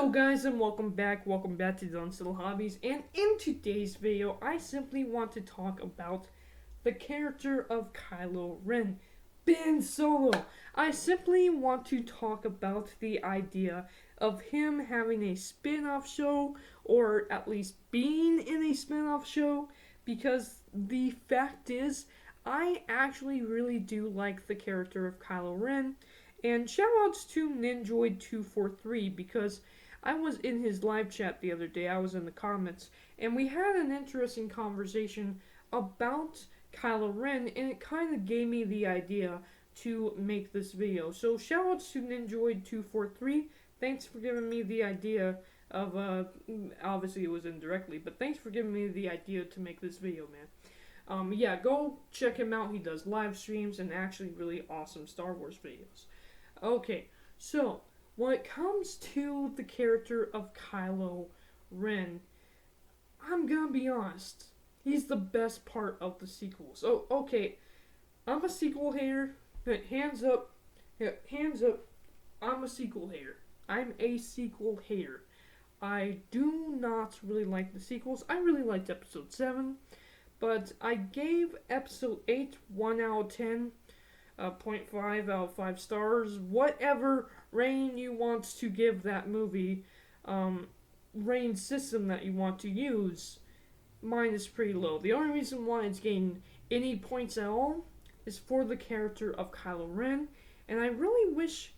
Hello guys and welcome back to Dylan's Little Hobbies, and in today's video I simply want to talk about the character of Kylo Ren, Ben Solo. I simply want to talk about the idea of him having a spin-off show, or at least being in a spin-off show, because the fact is I actually really do like the character of Kylo Ren. And shoutouts to Ninjoid243 because I was in his live chat the other day. I was in the comments, and we had an interesting conversation about Kylo Ren, and it kind of gave me the idea to make this video. So shoutouts to Ninjoid243. Thanks for giving me the idea of, obviously it was indirectly, but thanks for giving me the idea to make this video, man. Yeah, go check him out. He does live streams and actually really awesome Star Wars videos. Okay, so when it comes to the character of Kylo Ren, I'm gonna be honest. He's the best part of the sequels. Oh, okay, I'm a sequel hater. Hands up. Hands up. I'm a sequel hater. I'm a sequel hater. I do not really like the sequels. I really liked Episode 7, but I gave Episode 8 1 out of 10. 0.5 out of 5 stars. Whatever rating you want to give that movie, rating system that you want to use, mine is pretty low. The only reason why it's getting any points at all is for the character of Kylo Ren, and I really wish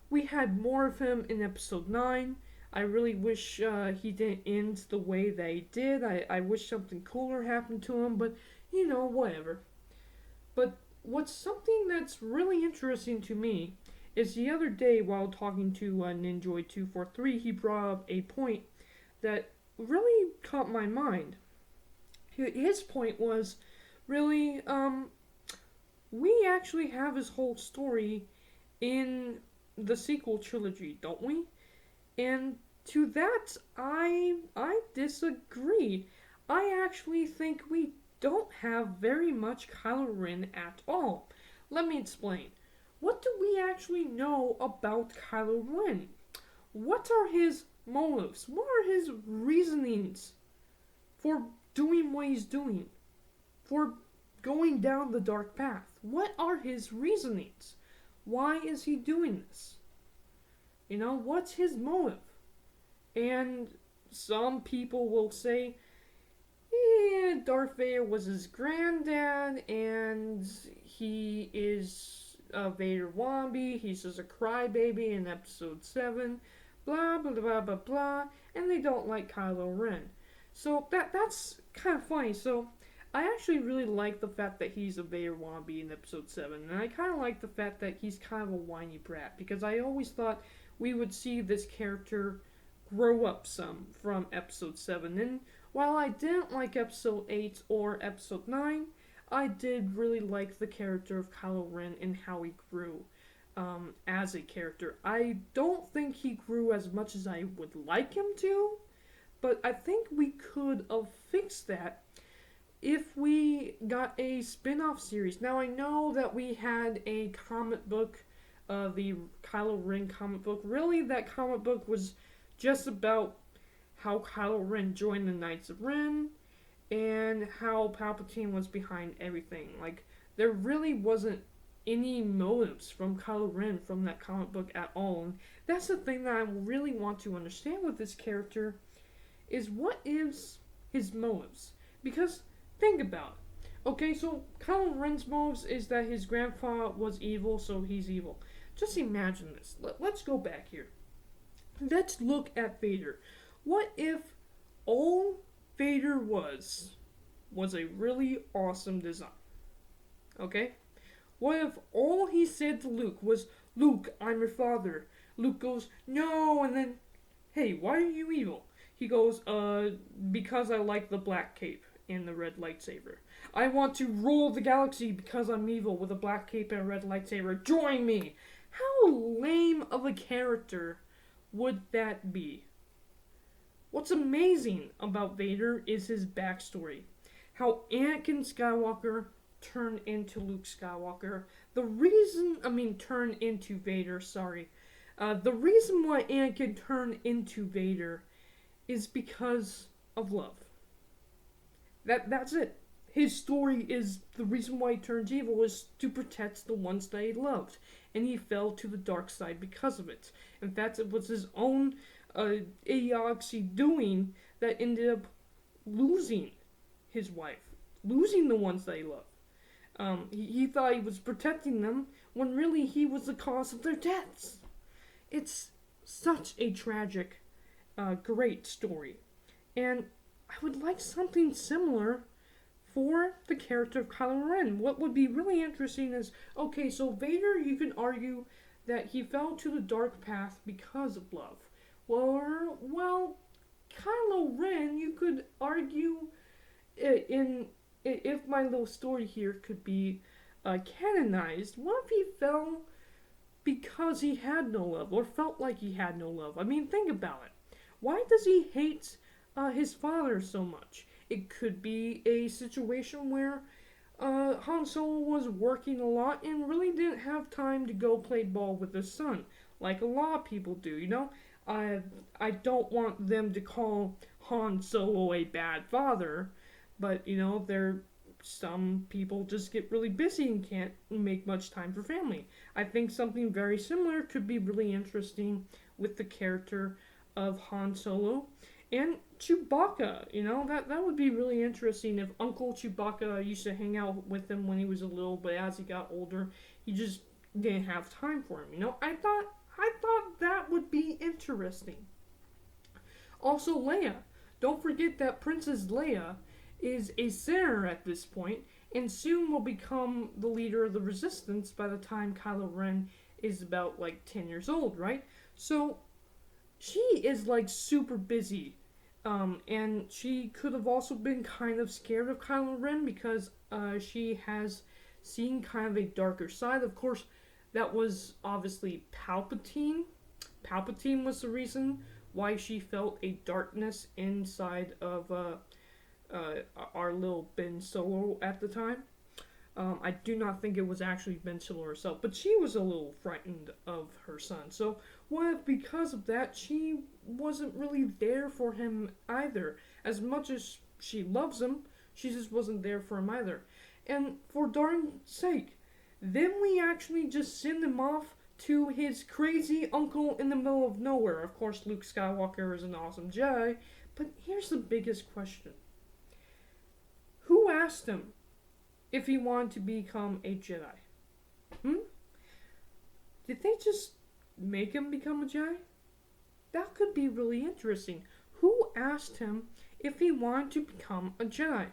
we had more of him in Episode 9. I really wish he didn't end the way that he did. I wish something cooler happened to him, but, you know, whatever. But what's something that's really interesting to me is the other day while talking to Ninjoid243, he brought up a point that really caught my mind. His point was really, we actually have his whole story in the sequel trilogy, don't we? And to that, I disagree. I actually think we don't have very much Kylo Ren at all. Let me explain. What do we actually know about Kylo Ren? What are his motives? What are his reasonings for doing what he's doing? For going down the dark path? What are his reasonings? Why is he doing this? You know, what's his motive? And some people will say, Darth Vader was his granddad, and he is a Vader wannabe. He's just a crybaby in Episode 7, blah, blah, blah, blah, blah, and they don't like Kylo Ren. So that's kind of funny. So I actually really like the fact that he's a Vader wannabe in Episode 7, and I kind of like the fact that he's kind of a whiny brat, because I always thought we would see this character grow up some from Episode 7, and while I didn't like Episode 8 or Episode 9, I did really like the character of Kylo Ren and how he grew as a character. I don't think he grew as much as I would like him to, but I think we could have fixed that if we got a spin-off series. Now, I know that we had a comic book, the Kylo Ren comic book. Really, that comic book was just about how Kylo Ren joined the Knights of Ren, and how Palpatine was behind everything. Like, there really wasn't any motives from Kylo Ren from that comic book at all. And that's the thing that I really want to understand with this character, is what is his motives? Because, think about it. Okay, so Kylo Ren's motives is that his grandpa was evil, so he's evil. Just imagine this. Let's go back here. Let's look at Vader. What if all Vader was a really awesome design? Okay? What if all he said to Luke was, "Luke, I'm your father." Luke goes, "No," and then, "Hey, why are you evil?" He goes, because I like the black cape and the red lightsaber. "I want to rule the galaxy because I'm evil with a black cape and a red lightsaber. Join me." How lame of a character would that be? What's amazing about Vader is his backstory. How Anakin Skywalker turned into Luke Skywalker. Turned into Vader, sorry. The reason why Anakin turned into Vader is because of love. That's it. His story is the reason why he turned evil is to protect the ones that he loved, and he fell to the dark side because of it. In fact, it was his own idiocy doing that ended up losing his wife, losing the ones that he loved. He thought he was protecting them when really he was the cause of their deaths. It's such a tragic, great story. And I would like something similar for the character of Kylo Ren. What would be really interesting is, okay, so Vader, you can argue that he fell to the dark path because of love. Well, Kylo Ren, you could argue if my little story here could be canonized, what if he fell because he had no love, or felt like he had no love? I mean, think about it. Why does he hate his father so much? It could be a situation where Han Solo was working a lot and really didn't have time to go play ball with his son, like a lot of people do, you know? I don't want them to call Han Solo a bad father, but, you know, some people just get really busy and can't make much time for family. I think something very similar could be really interesting with the character of Han Solo and Chewbacca. You know, that would be really interesting if Uncle Chewbacca used to hang out with him when he was a little, but as he got older, he just didn't have time for him. You know, I thought that would be interesting. Also, Leia. Don't forget that Princess Leia is a senator at this point, and soon will become the leader of the Resistance by the time Kylo Ren is about, like, 10 years old, right? So, she is, like, super busy. And she could have also been kind of scared of Kylo Ren because she has seen kind of a darker side. Of course, that was obviously Palpatine. Palpatine was the reason why she felt a darkness inside of our little Ben Solo at the time. I do not think it was actually Ben Solo herself, but she was a little frightened of her son. So, what if because of that, she wasn't really there for him either? As much as she loves him, she just wasn't there for him either. And for darn sake, then we actually just send him off to his crazy uncle in the middle of nowhere. Of course, Luke Skywalker is an awesome Jedi, but here's the biggest question. Who asked him if he wanted to become a Jedi? Did they just make him become a Jedi? That could be really interesting. Who asked him if he wanted to become a Jedi?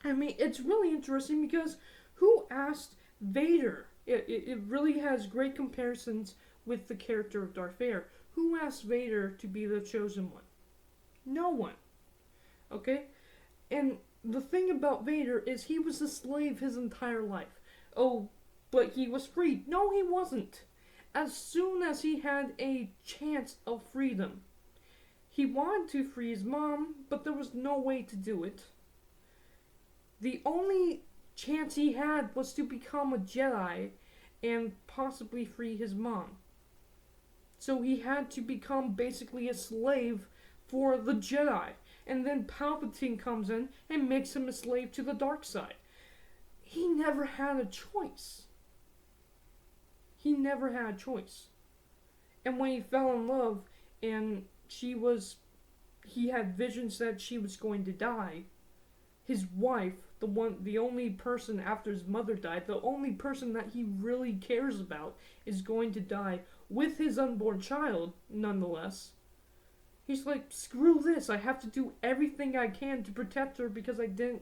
I mean, it's really interesting because who asked Vader? It really has great comparisons with the character of Darth Vader. Who asked Vader to be the chosen one? No one. Okay? And the thing about Vader is he was a slave his entire life. Oh, but he was freed. No, he wasn't. As soon as he had a chance of freedom, he wanted to free his mom, but there was no way to do it. The only chance he had was to become a Jedi and possibly free his mom. So he had to become basically a slave for the Jedi. And then Palpatine comes in and makes him a slave to the dark side. He never had a choice. He never had a choice. And when he fell in love and he had visions that she was going to die, his wife, the only person after his mother died, the only person that he really cares about is going to die with his unborn child, nonetheless. He's like, screw this, I have to do everything I can to protect her because I didn't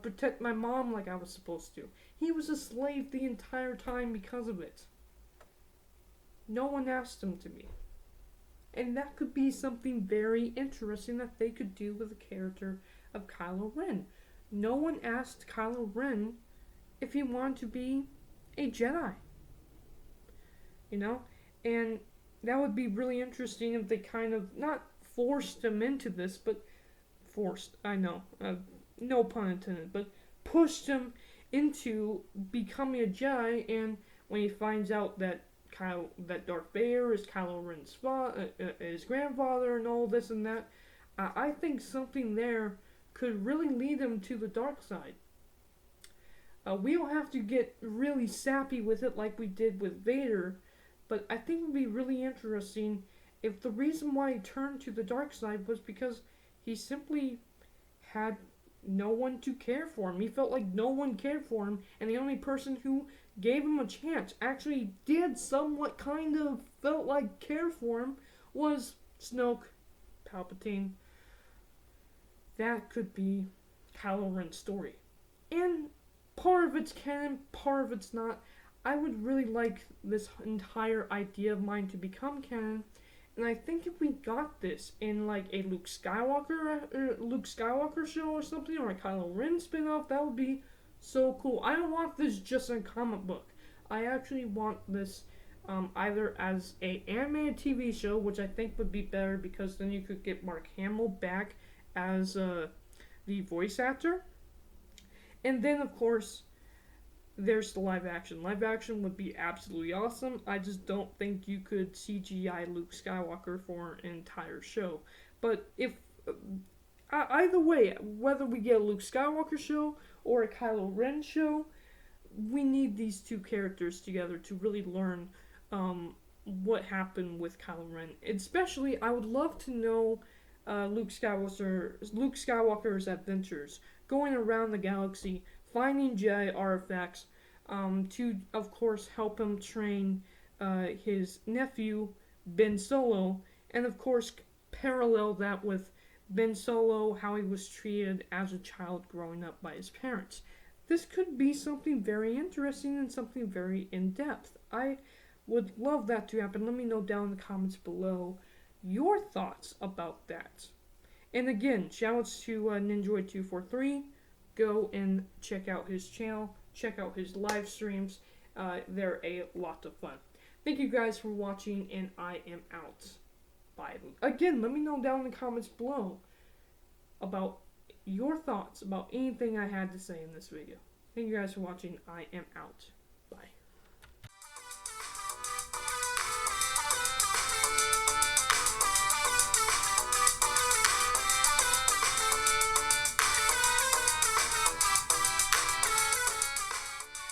protect my mom like I was supposed to. He was a slave the entire time because of it. No one asked him to be. And that could be something very interesting that they could do with the character of Kylo Ren. No one asked Kylo Ren if he wanted to be a Jedi. You know? And that would be really interesting if they kind of, not forced him into this, but forced, I know, no pun intended, but pushed him into becoming a Jedi, and when he finds out that that Darth Vader is Kylo Ren's his grandfather and all this and that. I think something there could really lead him to the dark side. We don't have to get really sappy with it like we did with Vader, but I think it would be really interesting if the reason why he turned to the dark side was because he simply had no one to care for him. He felt like no one cared for him, and the only person who gave him a chance, actually did somewhat kind of felt like care for him, was Snoke, Palpatine. That could be Kylo Ren's story. And part of it's canon, part of it's not. I would really like this entire idea of mine to become canon, and I think if we got this in like a Luke Skywalker show or something, or a Kylo Ren spin-off, that would be so cool. I don't want this just in a comic book. I actually want this either as a animated TV show, which I think would be better because then you could get Mark Hamill back as the voice actor. And then, of course, there's the live action. Live action would be absolutely awesome. I just don't think you could CGI Luke Skywalker for an entire show. But if either way, whether we get a Luke Skywalker show or a Kylo Ren show, we need these two characters together to really learn what happened with Kylo Ren. Especially, I would love to know Luke Skywalker's adventures, going around the galaxy, finding Jedi artifacts, to, of course, help him train his nephew, Ben Solo, and, of course, parallel that with Ben Solo, how he was treated as a child growing up by his parents. This could be something very interesting and something very in-depth. I would love that to happen. Let me know down in the comments below your thoughts about that. And again, shoutouts to Ninjoid243. Go and check out his channel. Check out his live streams. They're a lot of fun. Thank you guys for watching, and I am out. Bye. Again, let me know down in the comments below about your thoughts about anything I had to say in this video. Thank you guys for watching. I am out.